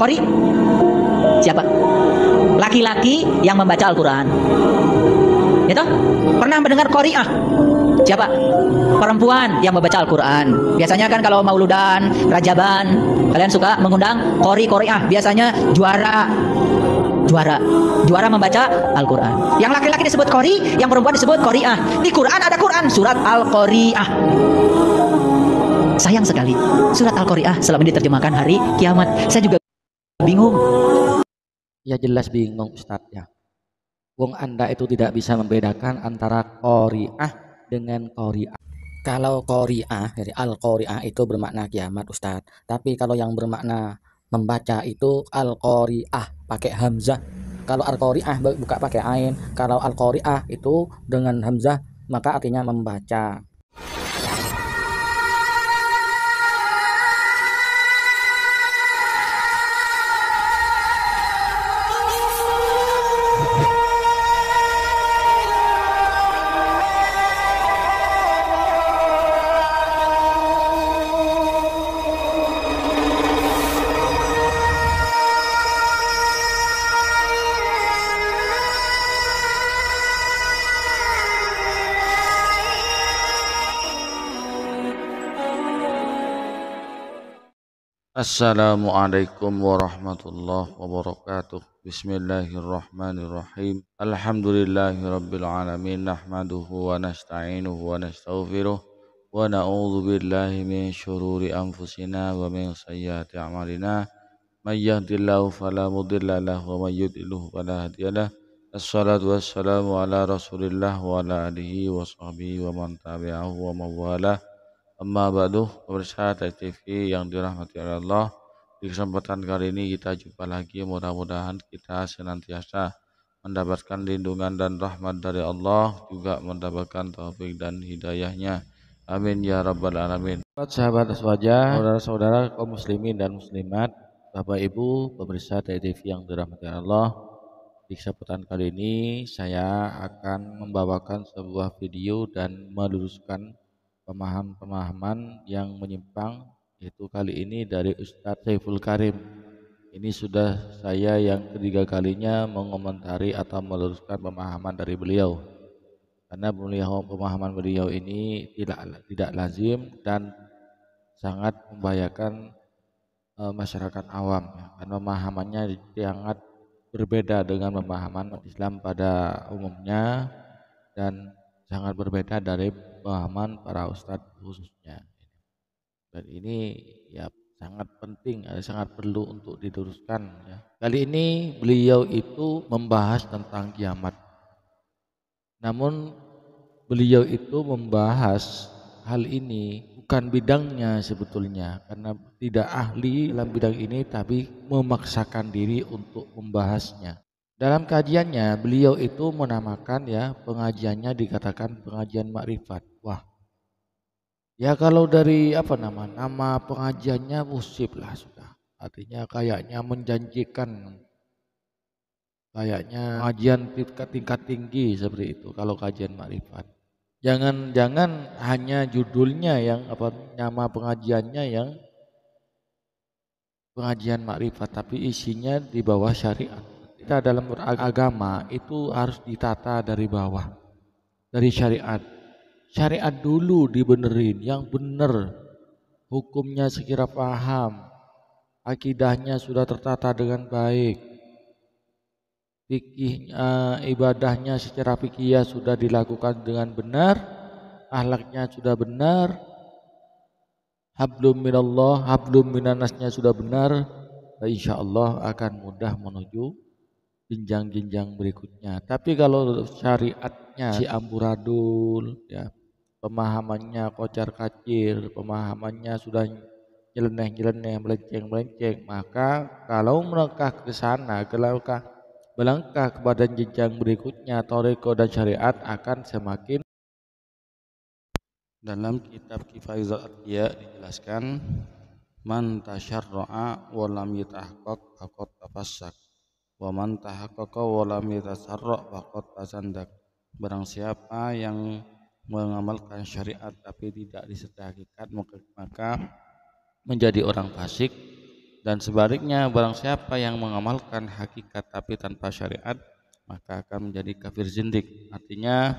Qori siapa? Laki-laki yang membaca Al-Quran. Itu pernah mendengar qori'ah? Siapa? Perempuan yang membaca Al-Quran. Biasanya kan kalau mauludan, rajaban, kalian suka mengundang qori'ah. Biasanya juara membaca Al-Quran. Yang laki-laki disebut qori, yang perempuan disebut qori'ah. Di Quran ada Quran, surat Al-Qori'ah. Sayang sekali, surat Al-Qori'ah selama ini diterjemahkan hari kiamat. Saya juga bingung. Ya jelas bingung Ustadz ya. Wong Anda itu tidak bisa membedakan antara qori'ah dengan qori'ah. Kalau qori'ah, jadi al-qori'ah itu bermakna kiamat Ustadz. Tapi kalau yang bermakna membaca itu al-qori'ah pakai hamzah. Kalau al-qori'ah buka pakai ain. Kalau al-qori'ah itu dengan hamzah maka artinya membaca. Assalamualaikum warahmatullahi wabarakatuh. Bismillahirrahmanirrahim. Alhamdulillahirabbil alamin. Nahmaduhu wa nasta'inuhu wa nastaghfiruh wa na'udzu billahi min syururi anfusina wa min sayyiati a'malina. May yahdihillahu fala mudilla lahu wa may yudlilhu fala hadiyalah. Assalatu wassalamu ala Rasulillah wa ala alihi wa sahbihi wa man tabi'ahu wa mawalah. Amma ba'du, pemirsa TV yang dirahmati Allah, di kesempatan kali ini kita jumpa lagi. Mudah-mudahan kita senantiasa mendapatkan lindungan dan rahmat dari Allah, juga mendapatkan taufik dan hidayahnya. Amin ya rabbal alamin. Sahabat wajah, saudara-saudara kaum muslimin dan muslimat, Bapak Ibu pemirsa TV yang dirahmati Allah, di kesempatan kali ini saya akan membawakan sebuah video dan meluruskan pemahaman yang menyimpang, yaitu kali ini dari Ustadz Saiful Karim. Ini sudah saya yang ketiga kalinya mengomentari atau meluruskan pemahaman dari beliau, karena pemahaman beliau ini tidak lazim dan sangat membahayakan masyarakat awam, ya. Karena pemahamannya sangat berbeda dengan pemahaman Islam pada umumnya dan sangat berbeda dari pemahaman para ustadz khususnya. Dan ini ya sangat penting, sangat perlu untuk diluruskan ya. Kali ini beliau itu membahas tentang kiamat. Namun beliau itu membahas hal ini bukan bidangnya sebetulnya, karena tidak ahli dalam bidang ini, tapi memaksakan diri untuk membahasnya. Dalam kajiannya beliau itu menamakan ya pengajiannya dikatakan pengajian makrifat. Wah, ya kalau dari nama pengajiannya musib lah sudah. Artinya kayaknya menjanjikan, kayaknya pengajian tingkat tinggi seperti itu kalau kajian makrifat. Jangan-jangan hanya judulnya yang nama pengajiannya yang pengajian makrifat, tapi isinya di bawah syariat. Kita dalam beragama itu harus ditata dari bawah, dari syariat. Syariat dulu dibenerin, yang benar, hukumnya sekira paham, akidahnya sudah tertata dengan baik, fikih ibadahnya secara fikih sudah dilakukan dengan benar, akhlaknya sudah benar, hablum minallah, hablum minannasnya sudah benar, insya Allah akan mudah menuju jenjang-jenjang berikutnya. Tapi kalau syariatnya si amburadul ya, pemahamannya kocar-kacir, pemahamannya sudah nyeleneh-nyeleneh, melenceng-melenceng, maka kalau melangkah ke sana, melangkah kepada jenjang berikutnya, thariqah dan syariat akan semakin. Dalam kitab Kifayatul Atqiya dijelaskan, man tasyarra'a wa lam yatahaqqaq faqad tafassak, wa man tahaqqaqa wa lam yatasarra' faqad tasandak. Barang siapa yang mengamalkan syariat tapi tidak disertai hakikat, maka menjadi orang fasik. Dan sebaliknya, barang siapa yang mengamalkan hakikat tapi tanpa syariat, maka akan menjadi kafir zindik. Artinya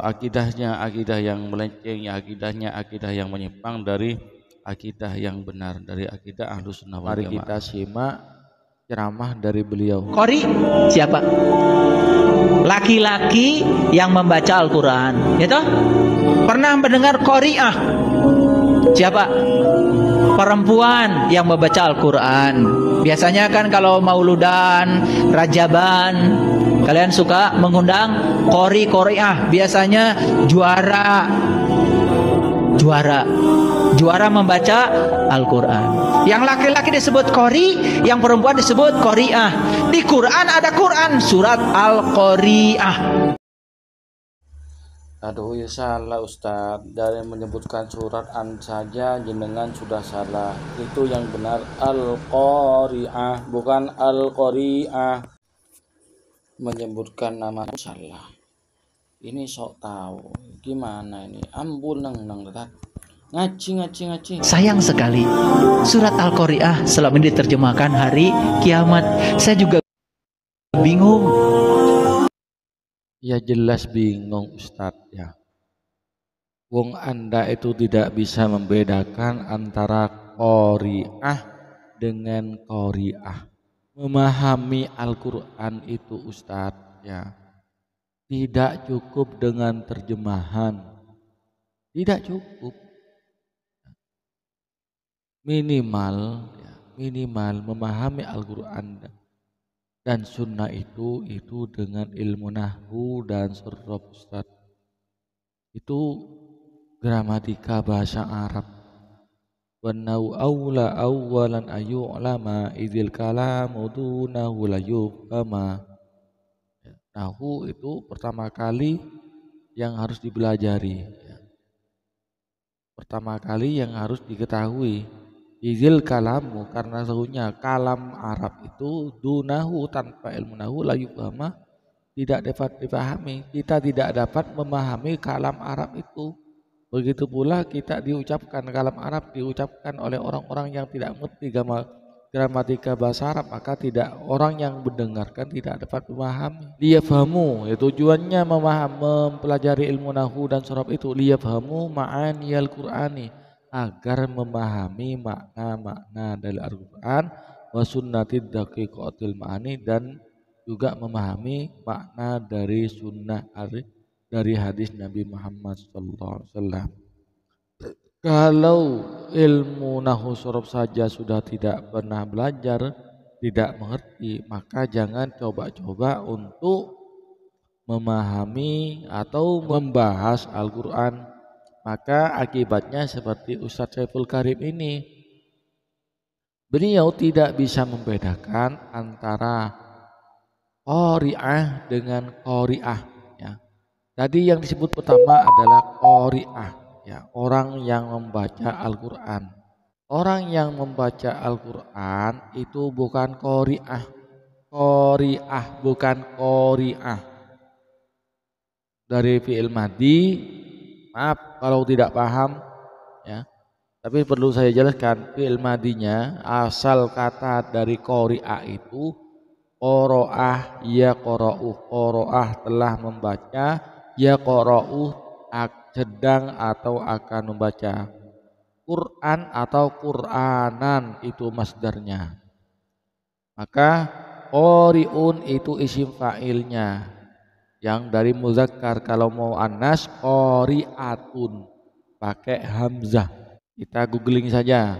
akidahnya akidah yang melenceng, ya akidahnya akidah yang menyimpang dari akidah yang benar, dari akidah Ahlus Sunnah wal Mari Jamaah. kita simak ceramah dari beliau. Qori siapa? Laki-laki yang membaca Al-Quran, ya toh? Pernah mendengar qori'ah? Siapa? Perempuan yang membaca Al-Quran. Biasanya kan kalau mauludan, rajaban, kalian suka mengundang qori'ah. Biasanya juara membaca Al-Quran. Yang laki-laki disebut qori, yang perempuan disebut qori'ah. Di Quran ada Quran, surat Al-Qori'ah. Aduh ya salah Ustaz, dari menyebutkan surat an saja jenengan sudah salah. Itu yang benar Al-Qari'ah, bukan Al-Qari'ah. Menyebutkan nama salah. Ini sok tahu. Gimana ini? Ambul nang ngaci. Sayang sekali, surat Al-Qori'ah selama ini diterjemahkan hari kiamat. Saya juga bingung. Ya jelas bingung Ustadz ya. Wong Anda itu tidak bisa membedakan antara qori'ah dengan qori'ah. Memahami Al-Quran itu Ustadz ya, tidak cukup dengan terjemahan. Tidak cukup. Minimal memahami Al-Quran dan sunnah itu dengan ilmu nahwu dan surab Ustaz. Itu gramatika bahasa Arab. Wanau aula awalan ayyu'lama idzil kalamu dunahu la yufhama. Nahwu itu pertama kali yang harus dipelajari. Pertama kali yang harus diketahui. Izil kalamu, karena sesungguhnya kalam Arab itu dunahu, tanpa ilmu nahu la yufhama, tidak dapat dipahami. Kita tidak dapat memahami kalam Arab itu. Begitu pula kita diucapkan kalam Arab diucapkan oleh orang-orang yang tidak mengerti gramatika bahasa Arab, maka tidak, orang yang mendengarkan tidak dapat memahami. Liyafhamu, ya tujuannya mempelajari ilmu nahu dan surab itu liyafhamu ma'aniyal Qur'ani, agar memahami makna-makna dari Al-Quran wa sunnatid daqiqatil ma'ani, dan juga memahami makna dari sunnah dari hadis Nabi Muhammad SAW. Kalau ilmu nahwu sorof saja sudah tidak pernah belajar, tidak mengerti, maka jangan coba-coba untuk memahami atau membahas Al-Quran. Maka akibatnya seperti Ustadz Saiful Karim ini, beliau tidak bisa membedakan antara qori'ah dengan qori'ah ya. Tadi yang disebut pertama adalah qori'ah ya, orang yang membaca Al-Quran. Orang yang membaca Al-Quran itu bukan qori'ah. Qori'ah bukan qori'ah. Dari fi'il madi, maaf kalau tidak paham ya, tapi perlu saya jelaskan, fi'il madinya asal kata dari qori'ah itu qoro'ah ya qoro'uh. Qoro'ah telah membaca, ya qoro'uh sedang atau akan membaca. Quran atau Quranan itu masdarnya. Maka qori'un itu isim fa'ilnya yang dari muzakkar. Kalau mau anas qori'atun pakai hamzah. Kita googling saja.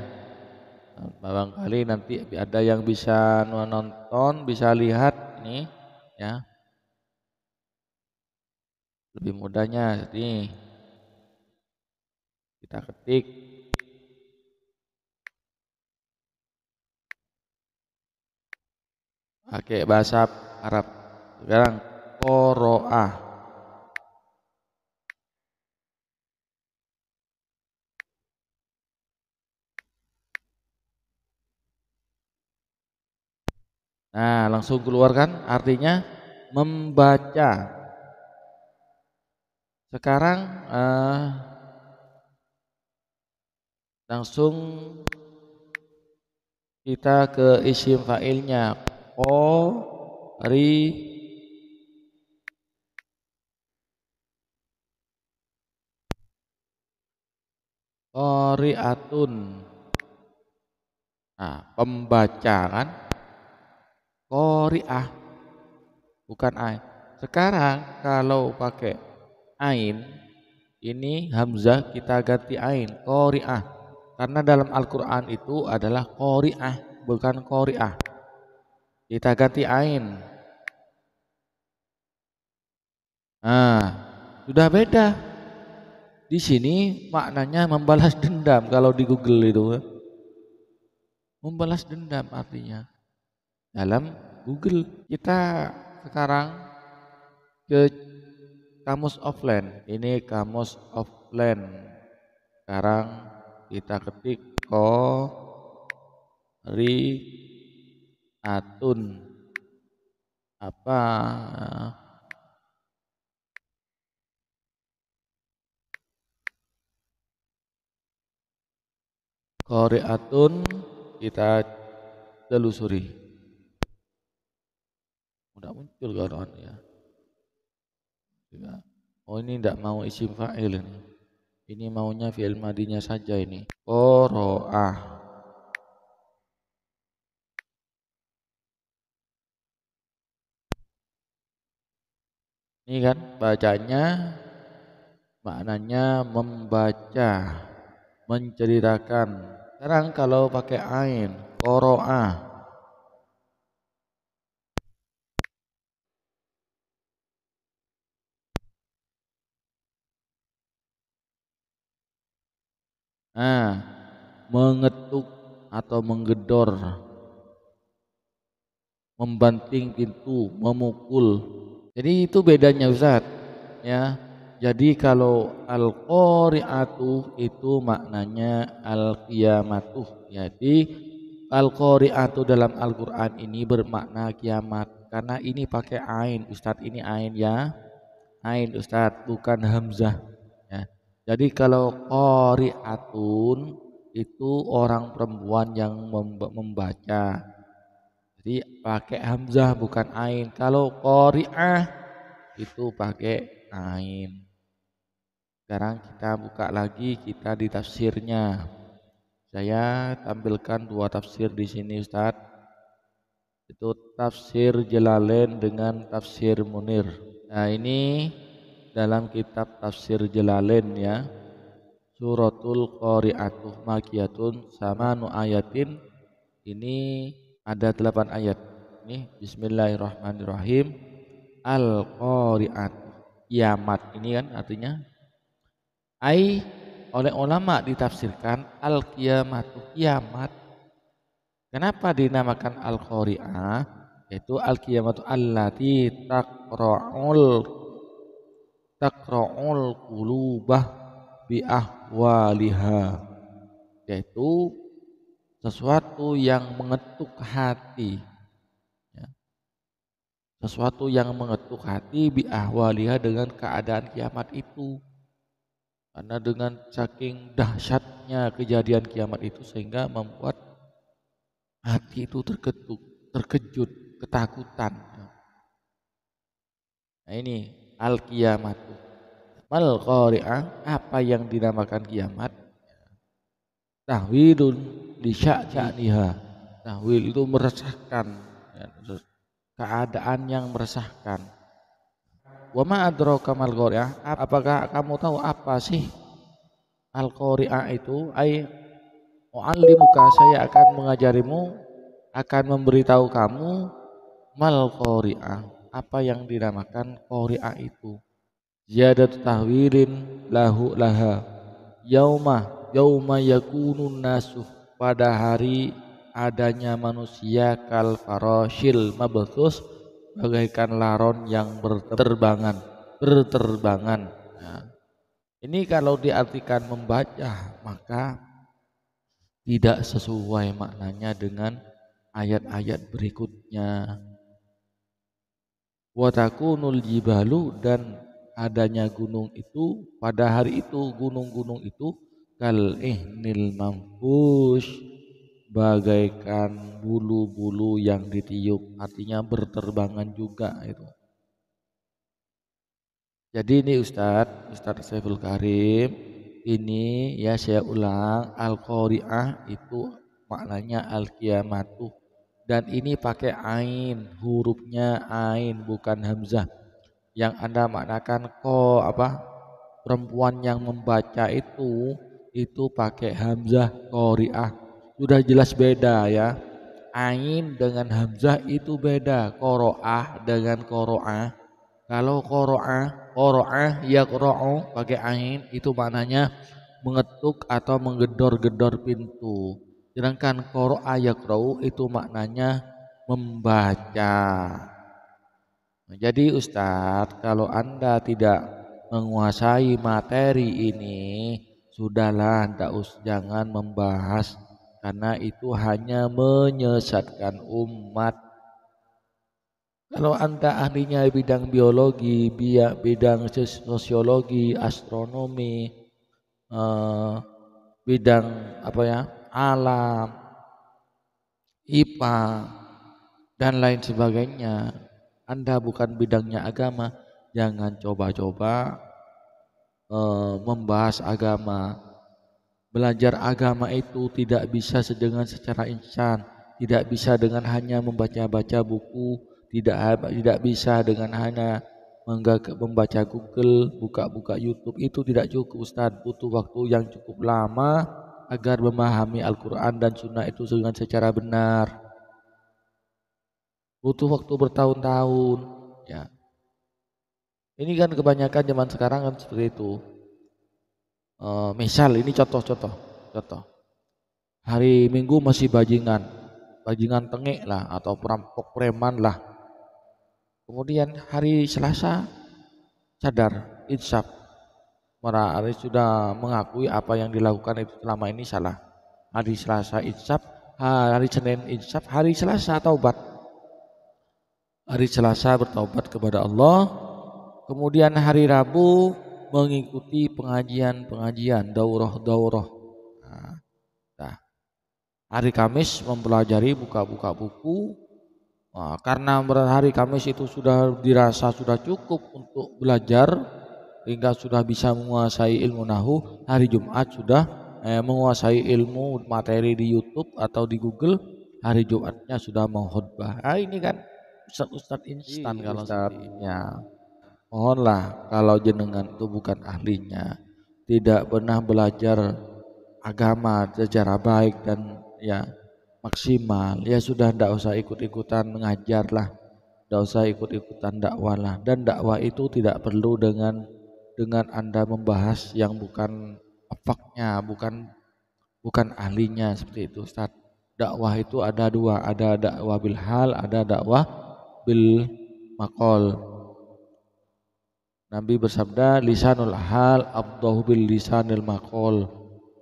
Barangkali nanti ada yang bisa nonton, bisa lihat ini ya. Lebih mudahnya ini kita ketik pakai bahasa Arab. Sekarang qoro'ah. Nah, langsung keluarkan artinya membaca. Sekarang langsung kita ke isim fa'ilnya qori'atun. Nah, pembaca kan qori'ah bukan ain. Sekarang kalau pakai ain, ini hamzah kita ganti ain, qori'ah. Karena dalam Al-Qur'an itu adalah qori'ah, bukan qori'ah. Kita ganti ain. Nah, sudah beda. Di sini maknanya membalas dendam kalau di Google itu. Membalas dendam artinya. Dalam Google kita sekarang ke kamus offline. Ini kamus offline. Sekarang kita ketik qori'atun. Apa? Qori'atun kita telusuri. Udah muncul kawan ya. Oh ini tidak mau isim fa'il ini. Ini maunya fi'il madinya saja ini. Qoro'ah. Ini kan bacanya maknanya membaca, menceritakan. Sekarang kalau pakai ain, qoro'ah. Nah, mengetuk atau menggedor, membanting pintu, memukul. Jadi itu bedanya Ustaz. Ya. Jadi kalau al-qori'atu itu maknanya al-qiyamatu. Jadi al-qori'atu dalam Al-Qur'an ini bermakna kiamat karena ini pakai ain Ustaz, ini ain ya. Ain Ustaz, bukan hamzah. Ya. Jadi kalau qori'atun itu orang perempuan yang membaca. Jadi pakai hamzah bukan ain. Kalau qori'ah itu pakai ain. Sekarang kita buka lagi, kita di tafsirnya. Saya tampilkan dua tafsir di sini Ustaz. Itu tafsir Jalalain dengan tafsir Munir. Nah, ini dalam kitab tafsir Jalalain ya. Suratul Qari'atuh Makiyatun samanu ayatin. Ini ada 8 ayat. Ini bismillahirrahmanirrahim. Al-Qari'at. Kiamat ini kan artinya oleh ulama ditafsirkan al-qiyamatu kiamat. Kenapa dinamakan al-qari'ah? Yaitu al-qiyamatu allati taqra'ul qulubah bi ahwaliha. Yaitu sesuatu yang mengetuk hati. Ya. Sesuatu yang mengetuk hati bi ahwaliha dengan keadaan kiamat itu. Karena dengan saking dahsyatnya kejadian kiamat itu sehingga membuat hati itu terkejut, ketakutan. Nah ini al-qiyamatu. Mal qari'ah, apa yang dinamakan kiamat? Tahwilun li sya'niha. Tahwil itu meresahkan, ya, keadaan yang meresahkan. Wa ma adraka mal qari'ah? Apakah kamu tahu apa sih al-qari'ah itu? Mu'allimuka, saya akan mengajarimu, akan memberitahu kamu mal qari'ah, apa yang dinamakan qari'ah itu. Ziyadatu tahwilin laha yauma yakunun nasu, pada hari adanya manusia kal farashil mabthus, bagaikan laron yang berterbangan. Nah, ini kalau diartikan membaca maka tidak sesuai maknanya dengan ayat-ayat berikutnya. Wa takunul jibalu, dan adanya gunung itu pada hari itu, gunung-gunung itu kal ihnil manfush, bagaikan bulu-bulu yang ditiup, artinya berterbangan juga itu. Jadi ini Ustadz Saiful Karim, ini ya saya ulang, Al-Qari'ah itu maknanya Al-Qiyamatu, dan ini pakai ain, hurufnya ain bukan hamzah. Yang Anda maknakan perempuan yang membaca itu pakai hamzah qari'ah. Sudah jelas beda ya. Ain dengan hamzah itu beda. Qoro'ah dengan qoro'ah. Kalau qoro'ah ya qoro'u pakai ain itu maknanya mengetuk atau menggedor-gedor pintu. Sedangkan qoro'ah ya qoro'u itu maknanya membaca. Jadi Ustadz, kalau Anda tidak menguasai materi ini, sudahlah, jangan membahas, karena itu hanya menyesatkan umat. Kalau Anda ahlinya bidang biologi, bidang sosiologi, astronomi, bidang alam, IPA, dan lain sebagainya, Anda bukan bidangnya agama, jangan coba-coba membahas agama. Belajar agama itu tidak bisa secara instan, tidak bisa dengan hanya membaca-baca buku, tidak bisa dengan hanya membaca Google, buka-buka YouTube, itu tidak cukup Ustadz. Butuh waktu yang cukup lama agar memahami Al-Quran dan Sunnah itu dengan secara benar. Butuh waktu bertahun-tahun ya. Ini kan kebanyakan zaman sekarang kan seperti itu. Misal ini contoh. Hari Minggu masih bajingan tengik lah atau perampok preman lah. Kemudian hari Selasa sadar, insaf, hari sudah mengakui apa yang dilakukan itu selama ini salah. Hari Selasa insaf, hari Senin insaf, hari Selasa taubat. Hari Selasa bertaubat kepada Allah. Kemudian hari Rabu mengikuti pengajian, daurah. Nah, hari Kamis mempelajari, buka-buka buku. Nah, karena hari Kamis itu sudah dirasa sudah cukup untuk belajar hingga sudah bisa menguasai ilmu nahu, hari Jumat sudah menguasai ilmu materi di YouTube atau di Google, hari Jumatnya sudah mau khutbah. Nah, ini kan Ustadz instan kalau Ustadznya. Mohonlah kalau jenengan itu bukan ahlinya, tidak pernah belajar agama secara baik dan ya maksimal, ya sudah ndak usah ikut-ikutan mengajar lah, ndak usah ikut-ikutan dakwah lah. Dan dakwah itu tidak perlu dengan Anda membahas yang bukan faknya, bukan ahlinya, seperti itu Ustaz. Dakwah itu ada dua, ada dakwah bil hal, ada dakwah bil maqal. Nabi bersabda, lisanul hal afdahu bil lisanil maqal.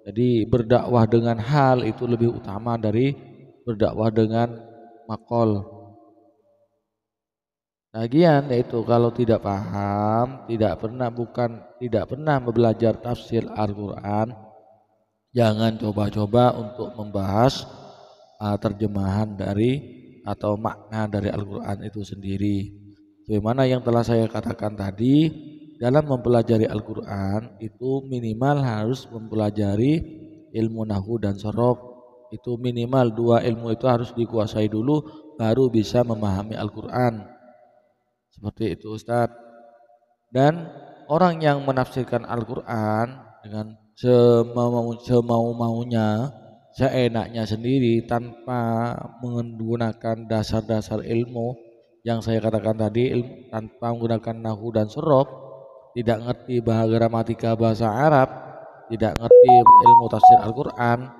Jadi berdakwah dengan hal itu lebih utama dari berdakwah dengan maqal. Lagian yaitu kalau tidak paham, tidak pernah belajar tafsir Al-Qur'an, jangan coba-coba untuk membahas terjemahan dari atau makna dari Al-Qur'an itu sendiri. Sebagaimana yang telah saya katakan tadi, dalam mempelajari Al-Quran itu minimal harus mempelajari ilmu nahwu dan sorof. Itu minimal 2 ilmu itu harus dikuasai dulu, baru bisa memahami Al-Quran. Seperti itu Ustadz. Dan orang yang menafsirkan Al-Quran dengan semau-maunya, seenaknya sendiri, tanpa menggunakan dasar-dasar ilmu yang saya katakan tadi, tanpa menggunakan nahwu dan sorof, tidak ngerti gramatika bahasa Arab, tidak ngerti ilmu tafsir Al-Quran,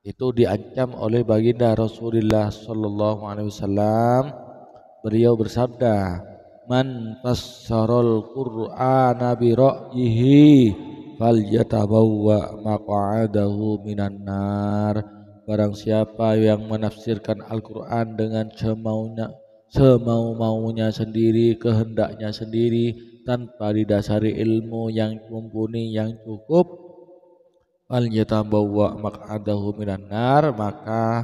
itu diancam oleh baginda Rasulullah Sallallahu Alaihi Wasallam. Beliau bersabda, man fassarul Qur'ana bi ra'yihi falyatabawwa maq'adahu minan nar. Barang siapa yang menafsirkan Al-Quran dengan semau-maunya sendiri, kehendaknya sendiri, tanpa didasari ilmu yang mumpuni, yang cukup, wal yatabawwa maq'adahu minan nar, maka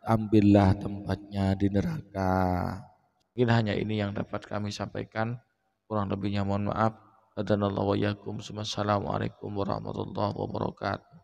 ambillah tempatnya di neraka. Mungkin hanya ini yang dapat kami sampaikan, kurang lebihnya mohon maaf. Hadanallahu wa iyyakum. Wassalamualaikum warahmatullahi wabarakatuh.